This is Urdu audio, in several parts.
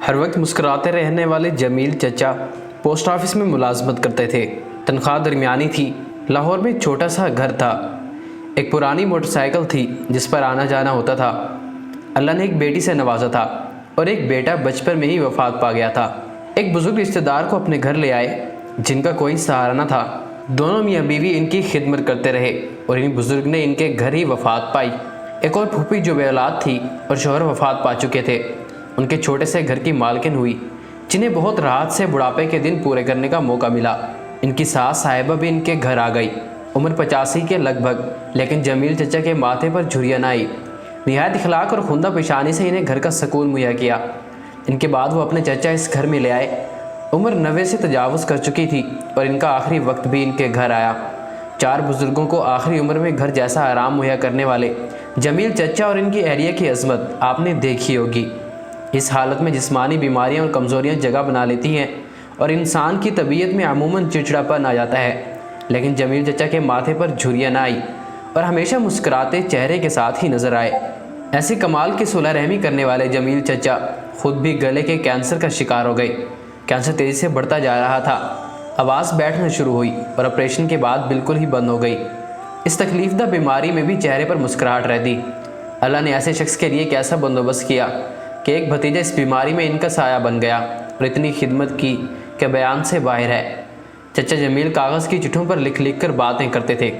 ہر وقت مسکراتے رہنے والے جمیل چچا پوسٹ آفس میں ملازمت کرتے تھے۔ تنخواہ درمیانی تھی۔ لاہور میں چھوٹا سا گھر تھا۔ ایک پرانی موٹر سائیکل تھی جس پر آنا جانا ہوتا تھا۔ اللہ نے ایک بیٹی سے نوازا تھا اور ایک بیٹا بچپن میں ہی وفات پا گیا تھا۔ ایک بزرگ رشتہ دار کو اپنے گھر لے آئے جن کا کوئی سہارا نہ تھا۔ دونوں میاں بیوی ان کی خدمت کرتے رہے اور ان بزرگ نے ان کے گھر ہی وفات پائی۔ ایک اور پھوپھی جو بے اولاد تھی اور شوہر وفات پا چکے تھے، ان کے چھوٹے سے گھر کی مالکن ہوئی، جنہیں بہت راحت سے بڑھاپے کے دن پورے کرنے کا موقع ملا۔ ان کی ساس صاحبہ بھی ان کے گھر آ گئی، عمر 85 کے لگ بھگ، لیکن جمیل چچا کے ماتھے پر جھریاں نہ آئی۔ نہایت اخلاق اور خندہ پیشانی سے انہیں گھر کا سکون مہیا کیا۔ ان کے بعد وہ اپنے چچا اس گھر میں لے آئے۔ عمر 90 سے تجاوز کر چکی تھی اور ان کا آخری وقت بھی ان کے گھر آیا۔ 4 بزرگوں کو آخری عمر میں گھر جیسا آرام مہیا کرنے والے جمیل چچا اور ان کی اہلیہ کی عظمت آپ نے دیکھی ہوگی۔ اس حالت میں جسمانی بیماریاں اور کمزوریاں جگہ بنا لیتی ہیں اور انسان کی طبیعت میں عموماً چڑچڑاپن آ جاتا ہے، لیکن جمیل چچا کے ماتھے پر جھریاں نہ آئی اور ہمیشہ مسکراتے چہرے کے ساتھ ہی نظر آئے۔ ایسی کمال کی صلح رحمی کرنے والے جمیل چچا خود بھی گلے کے کینسر کا شکار ہو گئے۔ کینسر تیزی سے بڑھتا جا رہا تھا، آواز بیٹھنا شروع ہوئی اور آپریشن کے بعد بالکل ہی بند ہو گئی۔ اس تکلیف دہ بیماری میں بھی چہرے پر مسکراہٹ رہتی۔ اللہ نے ایسے شخص کے لیے کیسا بندوبست کیا کہ ایک بھتیجا اس بیماری میں ان کا سایہ بن گیا اور اتنی خدمت کی کہ بیان سے باہر ہے۔ چچا جمیل کاغذ کی چٹھیوں پر لکھ لکھ کر باتیں کرتے تھے،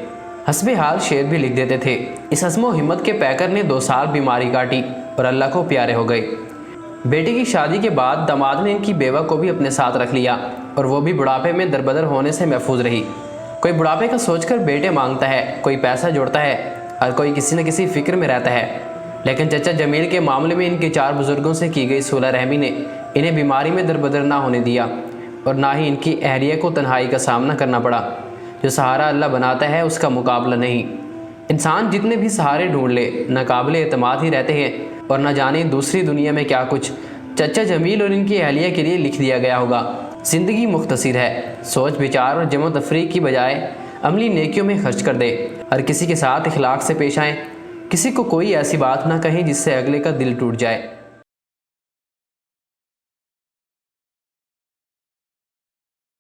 حسب حال شعر بھی لکھ دیتے تھے۔ اس عزم و ہمت کے پیکر نے 2 سال بیماری کاٹی اور اللہ کو پیارے ہو گئے۔ بیٹی کی شادی کے بعد داماد نے ان کی بیوہ کو بھی اپنے ساتھ رکھ لیا اور وہ بھی بڑھاپے میں دربدر ہونے سے محفوظ رہی۔ کوئی بڑھاپے کا سوچ کر بیٹے مانگتا ہے، کوئی پیسہ جوڑتا ہے اور کوئی کسی نہ کسی فکر میں رہتا ہے، لیکن چچا جمیل کے معاملے میں ان کے 4 بزرگوں سے کی گئی صلح رحمی نے انہیں بیماری میں دربدر نہ ہونے دیا اور نہ ہی ان کی اہلیہ کو تنہائی کا سامنا کرنا پڑا۔ جو سہارا اللہ بناتا ہے اس کا مقابلہ نہیں۔ انسان جتنے بھی سہارے ڈھونڈ لے ناقابل اعتماد ہی رہتے ہیں اور نہ جانے دوسری دنیا میں کیا کچھ چچا جمیل اور ان کی اہلیہ کے لیے لکھ دیا گیا ہوگا۔ زندگی مختصر ہے، سوچ بچار اور جمع و تفریح کی بجائے عملی نیکیوں میں خرچ کر دے۔ ہر کسی کے ساتھ اخلاق سے پیش آئیں، کسی کو کوئی ایسی بات نہ کہیں جس سے اگلے کا دل ٹوٹ جائے۔